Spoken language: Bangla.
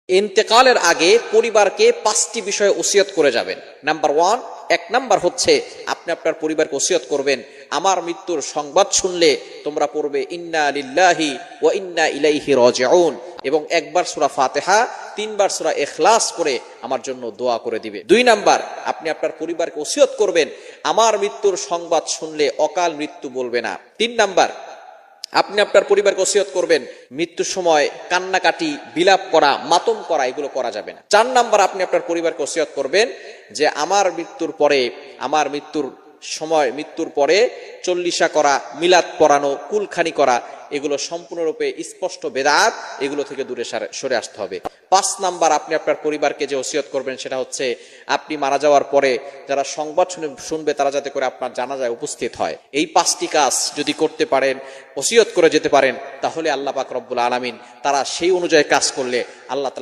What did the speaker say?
ইন্তেকালের আগে পরিবারকে 5টি বিষয়ে ওসিয়ত করে যাবেন। নাম্বার 1, 1 নাম্বার হচ্ছে আপনি আপনার পরিবারকে ওসিয়ত করবেন, আমার মৃত্যুর সংবাদ শুনলে তোমরা পড়বে ইন্না লিল্লাহি ওয়া ইন্না ইলাইহি রাজিউন এবং একবার সূরা ফাতিহা, 3বার সূরা ইখলাস করে আমার জন্য দোয়া করে দিবে। 2 নাম্বার, আপনি আপনার পরিবারকে ওসিয়ত করবেন, আমার মৃত্যুর সংবাদ শুনলে অকাল মৃত্যু বলবে না। 3 নাম্বার, আপনি আপনার পরিবারকে ওসিয়ত করবেন, মৃত্যুর সময় কান্নাকাটি, বিলাপ করা, মাতম করা এগুলো করা যাবে না। 4 নাম্বার, আপনি আপনার পরিবারকে ওসিয়ত করবেন যে আমার মৃত্যুর পরে, আমার মৃত্যুর সময়, মৃত্যুর পরে চল্লিশা করা, মিলাদ পড়ানো, কুলখানি করা এগুলো সম্পূর্ণরূপে স্পষ্ট বেদাত, এগুলো থেকে দূরে সরে আসতে হবে। 5 নাম্বার, আপনি আপনার পরিবারকে যে ওসিয়ত করবেন সেটা হচ্ছে আপনি মারা যাওয়ার পরে যারা সংবাদ শুনবে তারা যাতে করে আপনার জানাজায় উপস্থিত হয়। এই 5টি কাজ যদি করতে পারেন, ওসিয়ত করে যেতে পারেন, তাহলে আল্লাহ পাক রব্বুল আলামিন তারা সেই অনুযায়ী কাজ করলে আল্লাহ